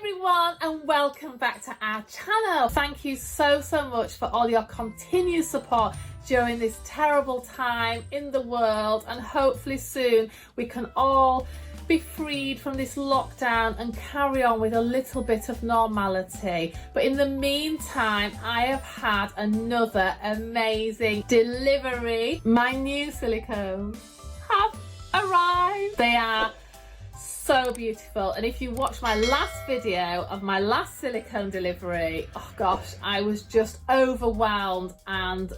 everyone and welcome back to our channel. Thank you so much for all your continued support during this terrible time in the world, and hopefully soon we can all be freed from this lockdown and carry on with a little bit of normality. But in the meantime, I have had another amazing delivery. My new silicones have arrived. They are so beautiful, and if you watched my last video of my last silicone delivery, oh gosh, I was just overwhelmed and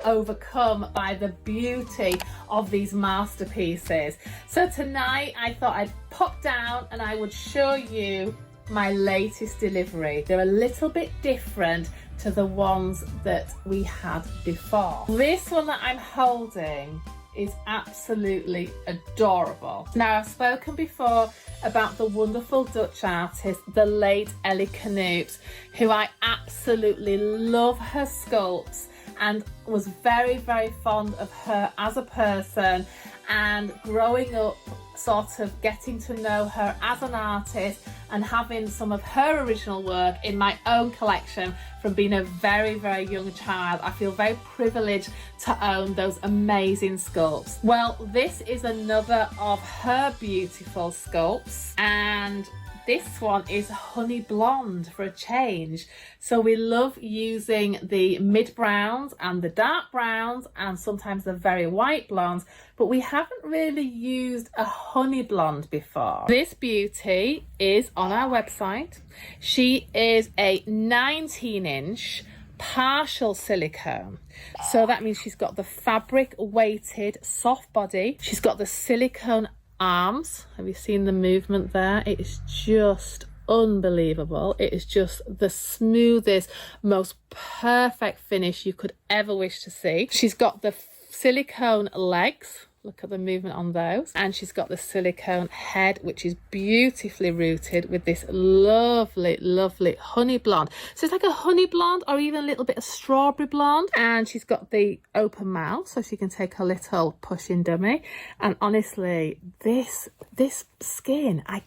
overcome by the beauty of these masterpieces. So tonight I thought I'd pop down and I would show you my latest delivery. They're a little bit different to the ones that we had before. This one that I'm holding is absolutely adorable. Now, I've spoken before about the wonderful Dutch artist, the late Ellie Knoeps, who I absolutely love her sculpts and was very fond of her as a person, and growing up sort of getting to know her as an artist and having some of her original work in my own collection from being a very young child. I feel very privileged to own those amazing sculpts. Well, this is another of her beautiful sculpts, and this one is honey blonde for a change. So we love using the mid browns and the dark browns and sometimes the very white blondes, but we haven't really used a honey blonde before. This beauty is on our website. She is a 19-inch partial silicone. So that means she's got the fabric weighted soft body. She's got the silicone arms. Have you seen the movement there? It is just unbelievable. It is just the smoothest, most perfect finish you could ever wish to see. She's got the silicone legs. Look at the movement on those. And she's got the silicone head, which is beautifully rooted with this lovely honey blonde. So it's like a honey blonde or even a little bit of strawberry blonde. And she's got the open mouth so she can take a little pushing dummy. And honestly, this skin, I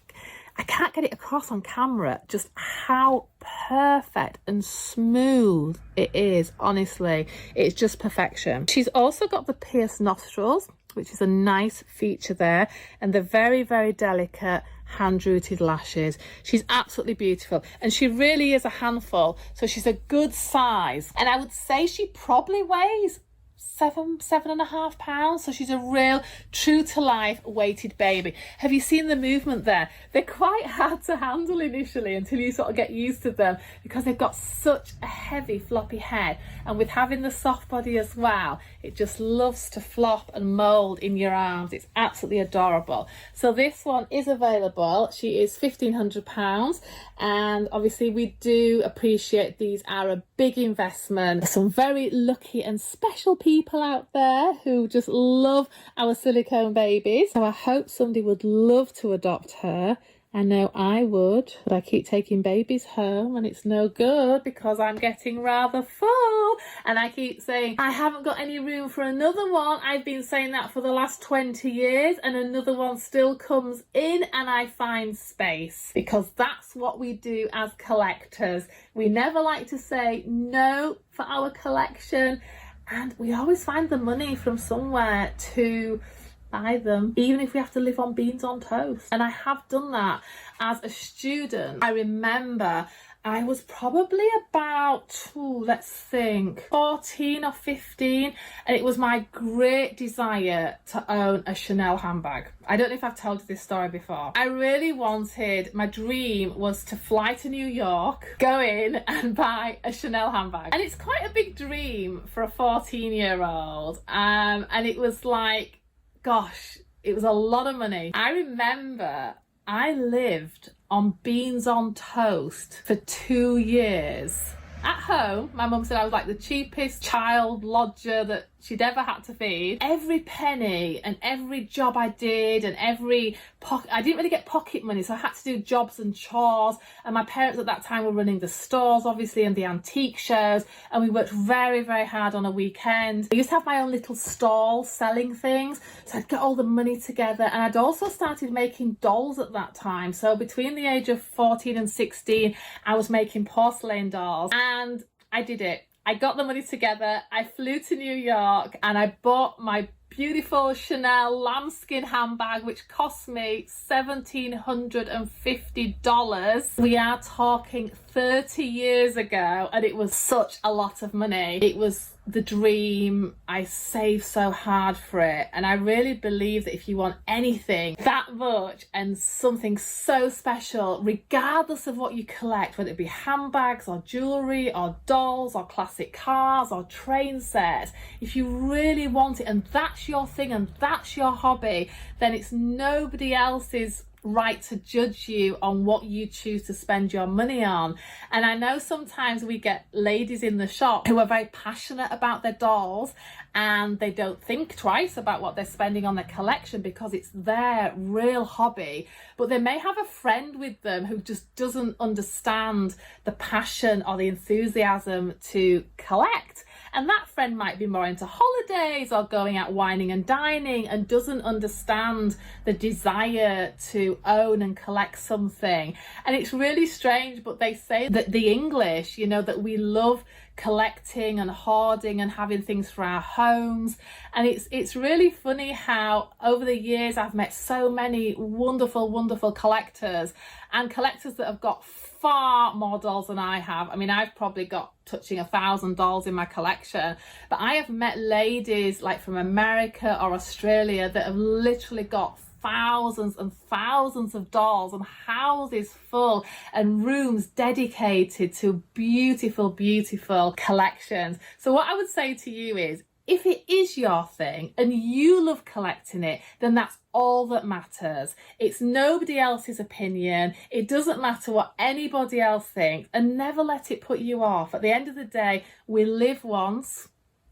can't get it across on camera just how perfect and smooth it is. Honestly, it's just perfection. She's also got the pierced nostrils, which is a nice feature there, and the very delicate hand-rooted lashes. She's absolutely beautiful, and she really is a handful, so she's a good size, and I would say she probably weighs 7.5 pounds. So she's a real true to life weighted baby. Have you seen the movement there? They're quite hard to handle initially until you sort of get used to them, because they've got such a heavy floppy head, and with having the soft body as well, it just loves to flop and mold in your arms. It's absolutely adorable. So this one is available. She is £1,500, and obviously we do appreciate these are a big investment. Some very lucky and special people out there who just love our silicone babies. So I hope somebody would love to adopt her. I know I would, but I keep taking babies home and it's no good because I'm getting rather full, and I keep saying I haven't got any room for another one. I've been saying that for the last 20 years, and another one still comes in and I find space, because that's what we do as collectors. We never like to say no for our collection, and we always find the money from somewhere to buy them, even if we have to live on beans on toast. And I have done that as a student. I remember I was probably about, let's think, 14 or 15, and it was my great desire to own a Chanel handbag. I don't know if I've told you this story before. I really wanted, my dream was to fly to New York, go in and buy a Chanel handbag. And it's quite a big dream for a 14-year-old. And it was like, gosh, it was a lot of money. I remember I lived on beans on toast for 2 years. At home, my mum said I was like the cheapest child lodger that she'd ever had to feed. Every penny and every job I did and every I didn't really get pocket money, so I had to do jobs and chores, and my parents at that time were running the stores obviously and the antique shows, and we worked very, very hard on a weekend. I used to have my own little stall selling things, so I'd get all the money together, and I'd also started making dolls at that time. So between the age of 14 and 16 I was making porcelain dolls, and I did it. I got the money together, I flew to New York, and I bought my beautiful Chanel lambskin handbag, which cost me $1,750. We are talking 30 years ago, and it was such a lot of money. It was the dream. I saved so hard for it, and I really believe that if you want anything that much and something so special, regardless of what you collect, whether it be handbags or jewelry or dolls or classic cars or train sets, if you really want it and that's your thing and that's your hobby, then it's nobody else's right to judge you on what you choose to spend your money on. And I know sometimes we get ladies in the shop who are very passionate about their dolls, and they don't think twice about what they're spending on their collection because it's their real hobby, but they may have a friend with them who just doesn't understand the passion or the enthusiasm to collect. And that friend might be more into holidays or going out wining and dining and doesn't understand the desire to own and collect something. And it's really strange, but they say that the English, you know, that we love collecting and hoarding and having things for our homes. And it's really funny how over the years I've met so many wonderful collectors, and collectors that have got far more dolls than I have. I mean, I've probably got touching 1,000 dolls in my collection, but I have met ladies like from America or Australia that have literally got thousands and thousands of dolls and houses full and rooms dedicated to beautiful collections. So what I would say to you is, if it is your thing and you love collecting it, then that's all that matters. It's nobody else's opinion. It doesn't matter what anybody else thinks, and never let it put you off. At the end of the day, we live once,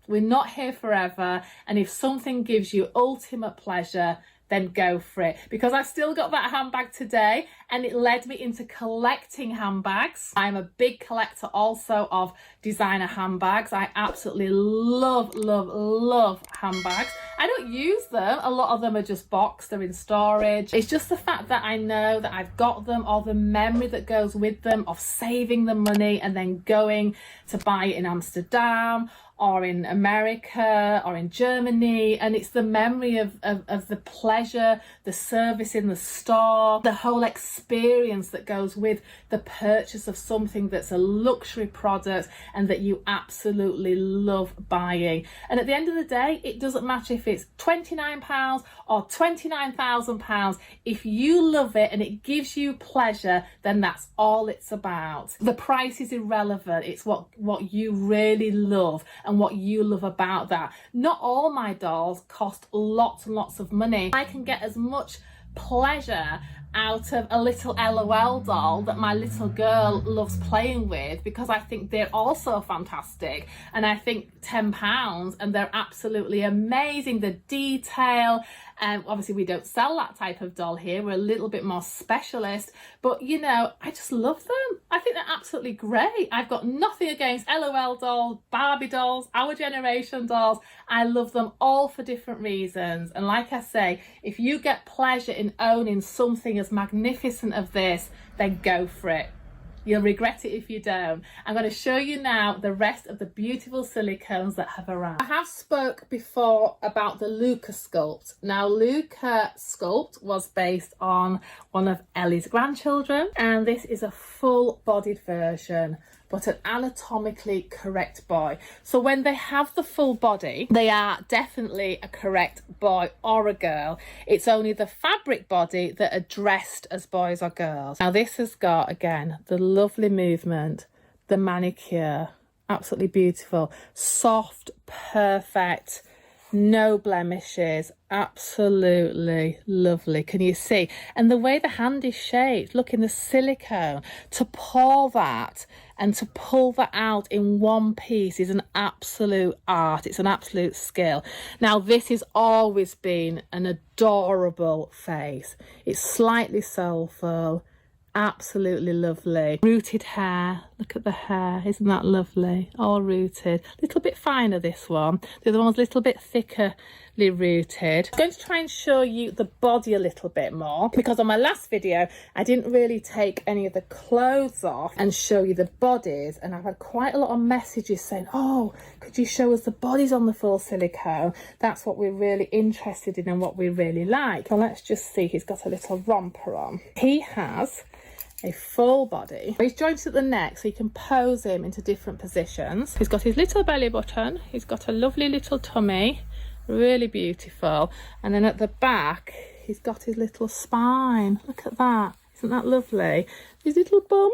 we're not here forever, and if something gives you ultimate pleasure, then go for it. Because I still got that handbag today, and it led me into collecting handbags. I'm a big collector also of designer handbags. I absolutely love handbags. I don't use them. A lot of them are just boxed, they're in storage. It's just the fact that I know that I've got them, or the memory that goes with them of saving the money and then going to buy it in Amsterdam or in America or in Germany. And it's the memory of the pleasure, the service in the store, the whole experience that goes with the purchase of something that's a luxury product and that you absolutely love buying. And at the end of the day, it doesn't matter if it's £29 or £29,000. If you love it and it gives you pleasure, then that's all it's about. The price is irrelevant. It's what you really love and what you love about that. Not all my dolls cost lots and lots of money. I can get as much pleasure out of a little LOL doll that my little girl loves playing with, because I think they're also fantastic, and I think £10 and they're absolutely amazing. The detail, obviously we don't sell that type of doll here, we're a little bit more specialist, but you know, I just love them. I think they're absolutely great. I've got nothing against LOL dolls, Barbie dolls, our generation dolls. I love them all for different reasons, and like I say, if you get pleasure in owning something as magnificent as this, then go for it. You'll regret it if you don't. I'm going to show you now the rest of the beautiful silicones that have arrived. I have spoke before about the Luca sculpt. Now, Luca sculpt was based on one of Ellie's grandchildren, and this is a full-bodied version, but an anatomically correct boy. So when they have the full body, they are definitely a correct boy or a girl. It's only the fabric body that are dressed as boys or girls. Now this has got, again, the lovely movement, the manicure, absolutely beautiful, soft, perfect no blemishes, absolutely lovely. Can you see? And the way the hand is shaped, look, in the silicone, to pour that and to pull that out in one piece is an absolute art. It's an absolute skill. Now, this has always been an adorable face. It's slightly soulful, absolutely lovely. Rooted hair, look at the hair, isn't that lovely? All rooted, a little bit finer this one, the other one's a little bit thickerly rooted. I'm going to try and show you the body a little bit more, because on my last video I didn't really take any of the clothes off and show you the bodies, and I've had quite a lot of messages saying, oh, could you show us the bodies on the full silicone? That's what we're really interested in and what we really like. Well, let's just see, he's got a little romper on. He has a full body. He's jointed at the neck so you can pose him into different positions. He's got his little belly button, he's got a lovely little tummy, really beautiful, and then at the back he's got his little spine. Look at that, isn't that lovely? His little bum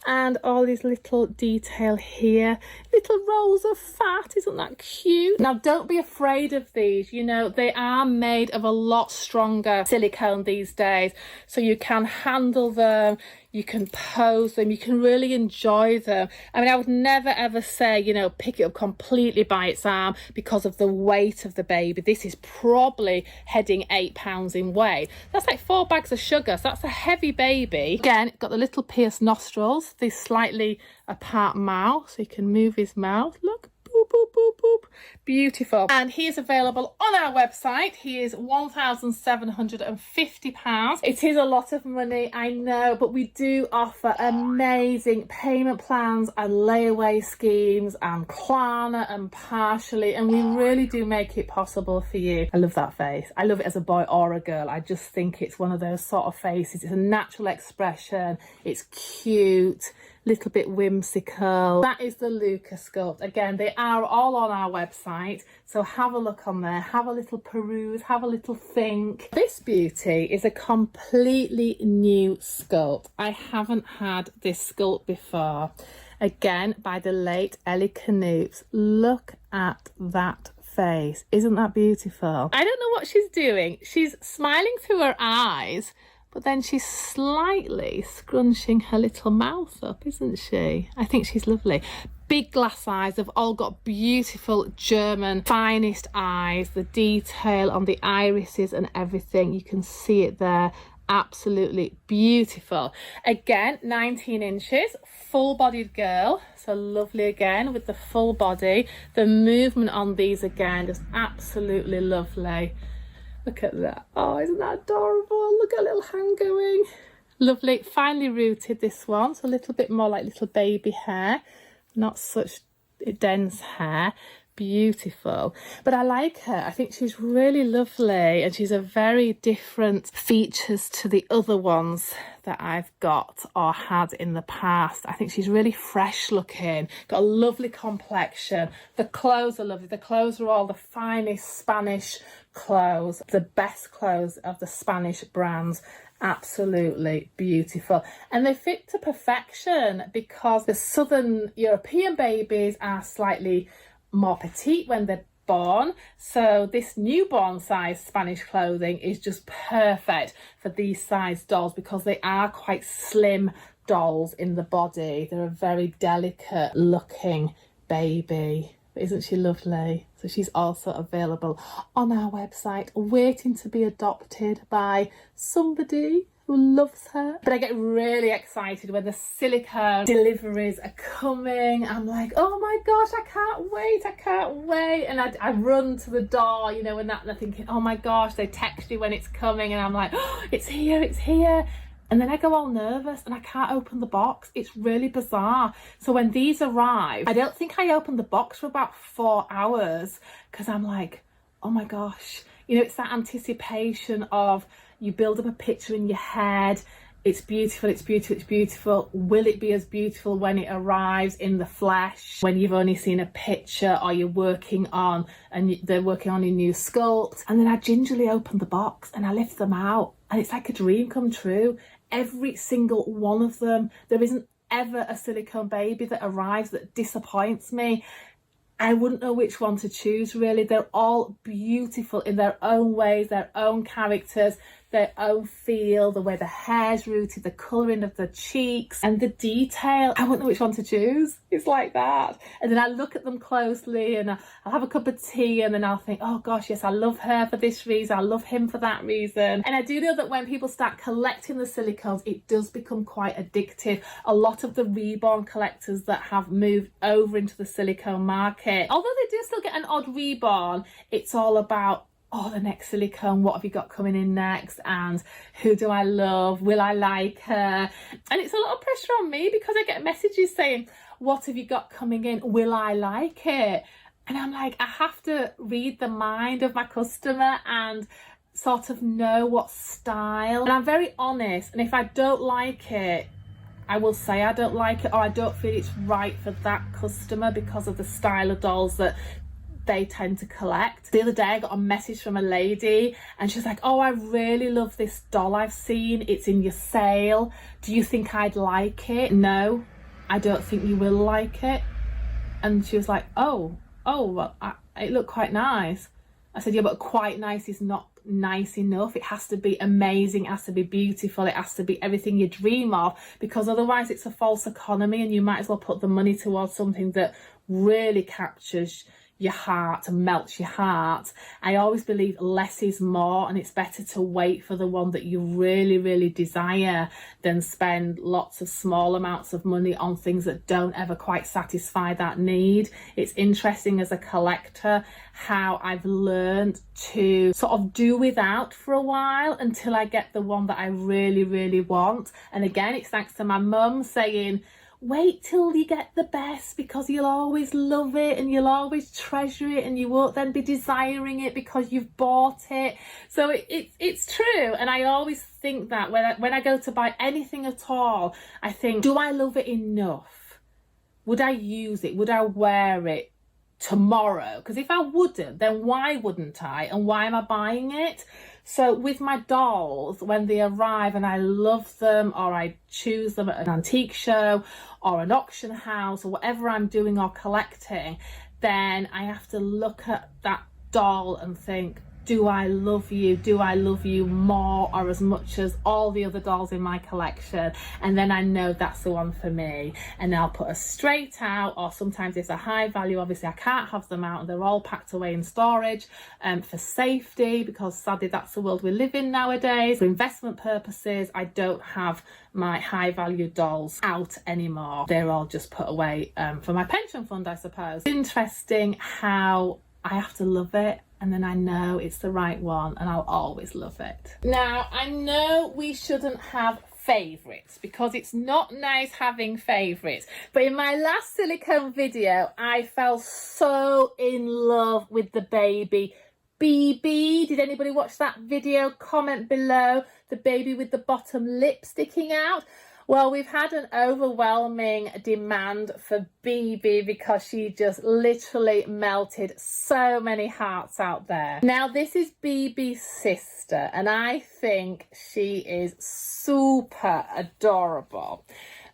and all his little detail here, little rolls of fat, isn't that cute? Now, don't be afraid of these, you know, they are made of a lot stronger silicone these days, so you can handle them, you can pose them, you can really enjoy them. I mean, I would never ever say, you know, pick it up completely by its arm because of the weight of the baby. This is probably heading 8 pounds in weight. That's like 4 bags of sugar, so that's a heavy baby. Again, got the little pierced nostrils, the slightly apart mouth, so you can move his mouth, look. Boop, boop, boop, boop. Beautiful. And he is available on our website. He is £1,750. It is a lot of money, I know, but we do offer amazing payment plans and layaway schemes and Klarna and partially, and we really do make it possible for you. I love that face. I love it as a boy or a girl. I just think it's one of those sort of faces. It's a natural expression. It's cute, little bit whimsical. That is the Luca sculpt. Again, they are all on our website, so have a look on there, have a little peruse, have a little think. This beauty is a completely new sculpt. I haven't had this sculpt before. Again, by the late Ellie Canoops. Look at that face. Isn't that beautiful? I don't know what she's doing. She's smiling through her eyes, but then she's slightly scrunching her little mouth up, isn't she? I think she's lovely. Big glass eyes. They've all got beautiful German finest eyes. The detail on the irises and everything, you can see it there. Absolutely beautiful. Again, 19 inches, full-bodied girl. So lovely again with the full body. The movement on these again, just absolutely lovely. Look at that. Oh, isn't that adorable? Look at a little hand going. Lovely. Finely rooted, this one. So a little bit more like little baby hair. Not such dense hair. Beautiful. But I like her. I think she's really lovely, and she's a very different features to the other ones that I've got or had in the past. I think she's really fresh looking, got a lovely complexion. The clothes are lovely. The clothes are all the finest Spanish clothes, the best clothes of the Spanish brands. Absolutely beautiful, and they fit to perfection because the Southern European babies are slightly more petite when they're born, so this newborn size Spanish clothing is just perfect for these size dolls because they are quite slim dolls in the body. They're a very delicate looking baby. But isn't she lovely? So she's also available on our website, waiting to be adopted by somebody who loves her. But I get really excited when the silicone deliveries are coming. I'm like, oh my gosh, I can't wait. And I run to the door, you know, and they're thinking, oh my gosh, they text you when it's coming, and I'm like, oh, it's here. And then I go all nervous and I can't open the box. It's really bizarre. So when these arrive, I don't think I opened the box for about 4 hours because I'm like, oh my gosh. You know, it's that anticipation of you build up a picture in your head. It's beautiful. Will it be as beautiful when it arrives in the flesh, when you've only seen a picture or you're working on, and they're working on a new sculpt? And then I gingerly open the box and I lift them out, and it's like a dream come true. Every single one of them. There isn't ever a silicone baby that arrives that disappoints me. I wouldn't know which one to choose really. They're all beautiful in their own ways, their own characters, their own feel, the way the hair's rooted, the colouring of the cheeks and the detail. I wouldn't know which one to choose. It's like that. And then I look at them closely and I'll have a cup of tea and then I'll think, oh gosh, yes, I love her for this reason, I love him for that reason. And I do know that when people start collecting the silicones, it does become quite addictive. A lot of the reborn collectors that have moved over into the silicone market, although they do still get an odd reborn, it's all about, oh, the next silicone, what have you got coming in next, and who do I love, will I like her? And it's a lot of pressure on me because I get messages saying, what have you got coming in, will I like it? And I'm like, I have to read the mind of my customer and sort of know what style. And I'm very honest, and if I don't like it, I will say I don't like it, or I don't feel it's right for that customer because of the style of dolls that they tend to collect. The other day I got a message from a lady and she's like, oh, I really love this doll I've seen, it's in your sale, do you think I'd like it? No, I don't think you will like it. And she was like, oh well, it looked quite nice. I said, yeah, but quite nice is not nice enough. It has to be amazing, it has to be beautiful, it has to be everything you dream of, because otherwise it's a false economy and you might as well put the money towards something that really captures your heart and melts your heart. I always believe less is more, and it's better to wait for the one that you really, really desire than spend lots of small amounts of money on things that don't ever quite satisfy that need. It's interesting as a collector how I've learned to sort of do without for a while until I get the one that I really, really want. And again, it's thanks to my mum saying, wait till you get the best because you'll always love it and you'll always treasure it and you won't then be desiring it because you've bought it. So it's true, and I always think that when I go to buy anything at all, I think, do I love it enough? Would I use it? Would I wear it tomorrow? Because if I wouldn't, then why wouldn't I, and why am I buying it? So with my dolls, when they arrive and I love them, or I choose them at an antique show or an auction house or whatever I'm doing or collecting, then I have to look at that doll and think, do I love you? Do I love you more or as much as all the other dolls in my collection? And then I know that's the one for me. And I'll put her straight out, or sometimes it's a high value, obviously I can't have them out and they're all packed away in storage for safety, because sadly that's the world we live in nowadays. For investment purposes, I don't have my high value dolls out anymore. They're all just put away for my pension fund, I suppose. It's interesting how I have to love it, and then I know it's the right one and I'll always love it. Now, I know we shouldn't have favourites because it's not nice having favourites, but in my last silicone video I fell so in love with the baby BB. Did anybody watch that video? Comment below. The baby with the bottom lip sticking out. Well, we've had an overwhelming demand for BB because she just literally melted so many hearts out there. Now, this is BB's sister, and I think she is super adorable.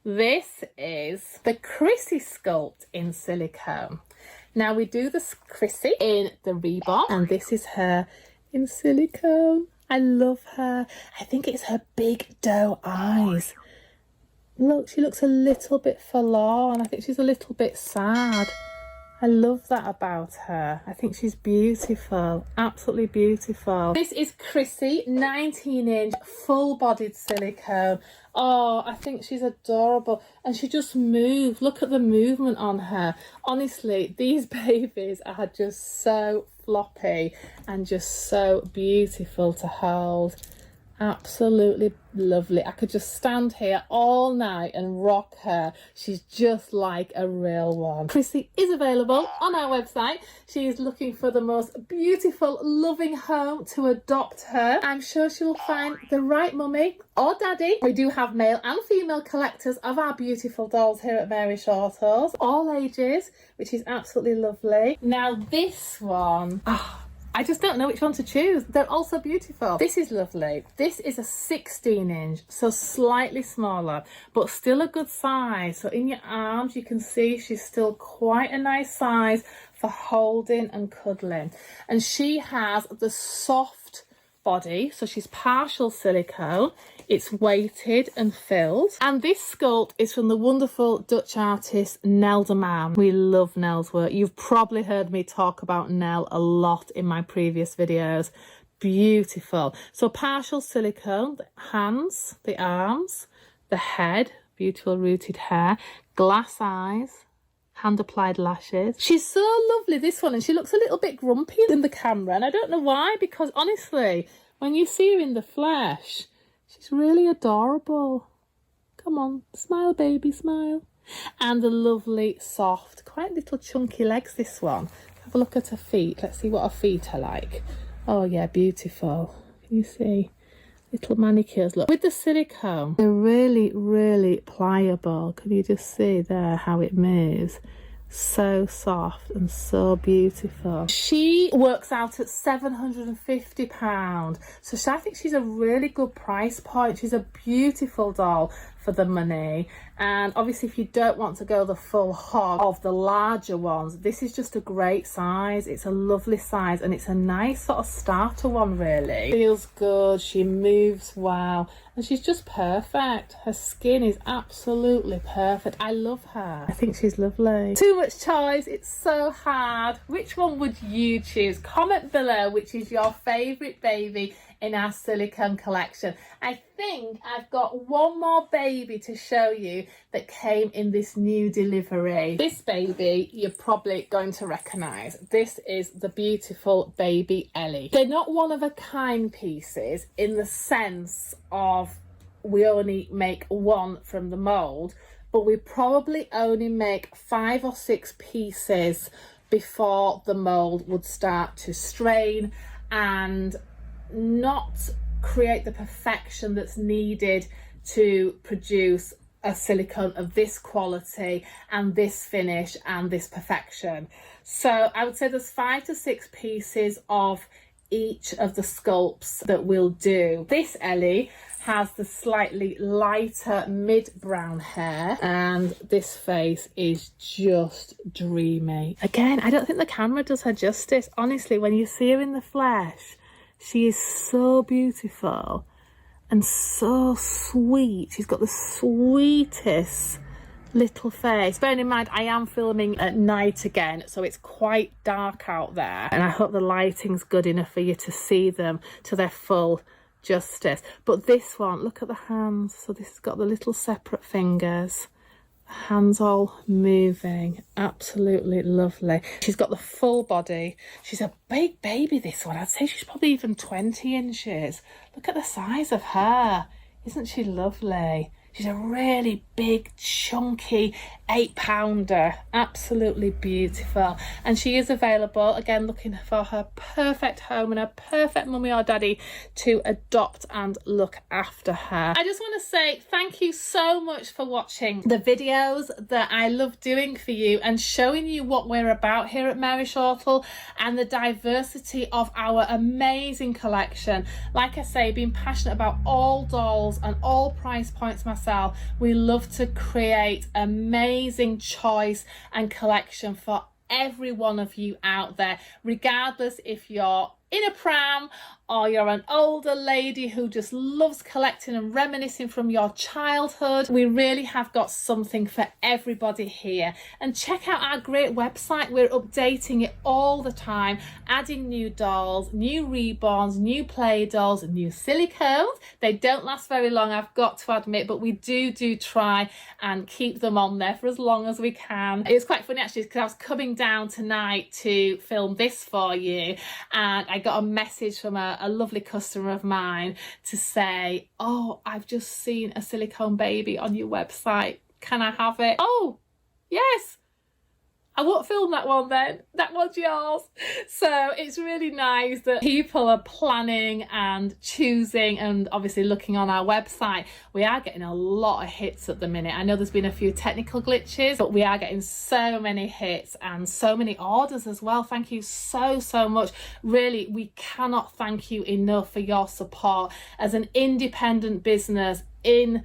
This is the Chrissy sculpt in silicone. Now, we do the Chrissy in the reborn, and this is her in silicone. I love her. I think it's her big doe eyes. Look, she looks a little bit forlorn. I think she's a little bit sad. I love that about her. I think she's beautiful, absolutely beautiful. This is Chrissy, 19-inch, full-bodied silicone. Oh, I think she's adorable. And she just moves. Look at the movement on her. Honestly, these babies are just so floppy and just so beautiful to hold. Absolutely lovely. I could just stand here all night and rock her. She's just like a real one. Chrissy is available on our website. She is looking for the most beautiful, loving home to adopt her. I'm sure she will find the right mummy or daddy. We do have male and female collectors of our beautiful dolls here at Mary Shortle's, all ages, which is absolutely lovely. Now this one, I just don't know which one to choose. They're all so beautiful. This is lovely. This is a 16-inch, so slightly smaller, but still a good size. So in your arms, you can see she's still quite a nice size for holding and cuddling. And she has the soft body, so she's partial silicone. It's weighted and filled. And this sculpt is from the wonderful Dutch artist Nell de Man. We love Nell's work. You've probably heard me talk about Nell a lot in my previous videos. Beautiful. So partial silicone, the hands, the arms, the head, beautiful rooted hair, glass eyes, hand applied lashes. She's so lovely, this one, and she looks a little bit grumpy in the camera, and I don't know why, because honestly, when you see her in the flesh, she's really adorable. Come on, smile baby, smile. And the lovely, soft, quite little chunky legs, this one. Have a look at her feet. Let's see what her feet are like. Oh yeah, beautiful. Can you see? Little manicures. Look, with the silicone, they're really, really pliable. Can you just see there how it moves? So soft and so beautiful. She works out at £750. So I think she's a really good price point. She's a beautiful doll for the money. And obviously if you don't want to go the full hog of the larger ones, this is just a great size. It's a lovely size, and it's a nice sort of starter one, really. Feels good, she moves well, and she's just perfect. Her skin is absolutely perfect. I love her. I think she's lovely. Too much choice, it's so hard. Which one would you choose? Comment below which is your favourite baby in our silicone collection. I think I've got one more baby to show you that came in this new delivery. This baby you're probably going to recognise. This is the beautiful baby Ellie. They're not one of a kind pieces in the sense of we only make one from the mould, but we probably only make 5 or 6 pieces before the mould would start to strain and not create the perfection that's needed to produce a silicone of this quality and this finish and this perfection. So I would say there's 5 to 6 pieces of each of the sculpts that we'll do. This Ellie has the slightly lighter mid-brown hair, and this face is just dreamy. Again, I don't think the camera does her justice. Honestly, when you see her in the flesh, she is so beautiful and so sweet. She's got the sweetest little face. Bearing in mind, I am filming at night again, so it's quite dark out there, and I hope the lighting's good enough for you to see them to their full justice. But this one, look at the hands. So this has got the little separate fingers. Hands all moving, absolutely lovely. She's got the full body. She's a big baby, this one. I'd say she's probably even 20 inches. Look at the size of her. Isn't she lovely? She's a really big, chunky 8-pounder. Absolutely beautiful. And she is available, again, looking for her perfect home and her perfect mummy or daddy to adopt and look after her. I just want to say thank you so much for watching the videos that I love doing for you and showing you what we're about here at Mary Shortle and the diversity of our amazing collection. Like I say, being passionate about all dolls and all price points myself, we love to create amazing choice and collection for every one of you out there, regardless if you're in a pram or you're an older lady who just loves collecting and reminiscing from your childhood. We really have got something for everybody here. And check out our great website. We're updating it all the time, adding new dolls, new reborns, new play dolls, new silicones. They don't last very long, I've got to admit, but we do try and keep them on there for as long as we can. It was quite funny actually, because I was coming down tonight to film this for you, and I got a message from a lovely customer of mine to say, oh, I've just seen a silicone baby on your website. Can I have it? Oh, yes. I won't film that one then. That one's yours. So it's really nice that people are planning and choosing and obviously looking on our website. We are getting a lot of hits at the minute. I know there's been a few technical glitches, but we are getting so many hits and so many orders as well. Thank you so much. Really, we cannot thank you enough for your support as an independent business in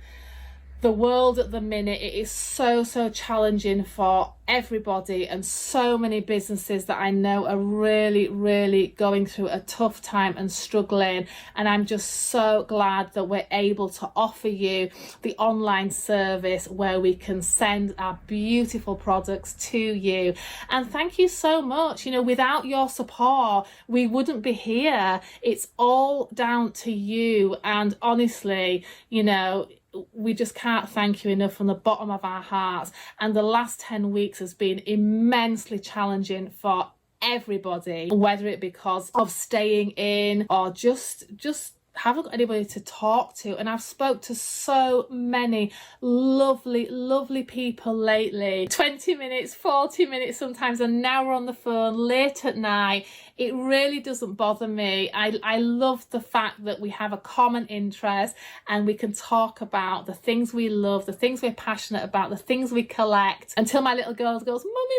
the world at the minute, it is so challenging for everybody, and so many businesses that I know are really going through a tough time and struggling. And I'm just so glad that we're able to offer you the online service where we can send our beautiful products to you. And thank you so much. You know, without your support, we wouldn't be here. It's all down to you. And honestly, you know, we just can't thank you enough from the bottom of our hearts. And the last 10 weeks has been immensely challenging for everybody, whether it be because of staying in or just haven't got anybody to talk to. And I've spoke to so many lovely people lately, 20 minutes, 40 minutes, sometimes an hour on the phone late at night. It really doesn't bother me. I love the fact that we have a common interest and we can talk about the things we love, the things we're passionate about, the things we collect, until my little girl goes, mummy,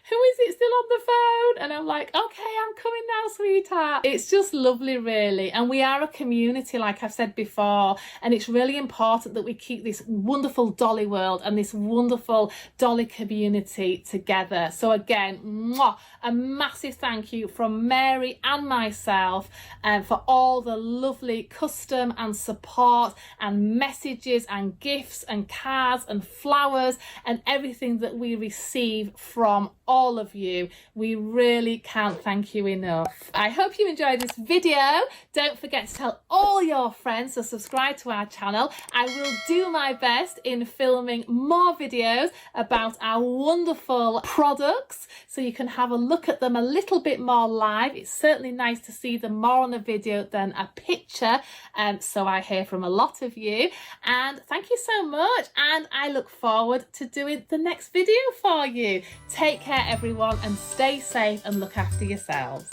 who is it still on the phone? And I'm like, okay, I'm coming now, sweetheart. It's just lovely, really. And we are a community, like I've said before, and it's really important that we keep this wonderful dolly world and this wonderful dolly community together. So again, a massive thank you from Mary and myself for all the lovely custom and support and messages and gifts and cards and flowers and everything that we receive from all of you. We really can't thank you enough. I hope you enjoyed this video. Don't forget to tell all your friends to subscribe to our channel. I will do my best in filming more videos about our wonderful products so you can have a look at them a little bit more live. It's certainly nice to see them more on a video than a picture, so I hear from a lot of you. And thank you so much, and I look forward to doing the next video for you. Take care everyone, and stay safe and look after yourselves.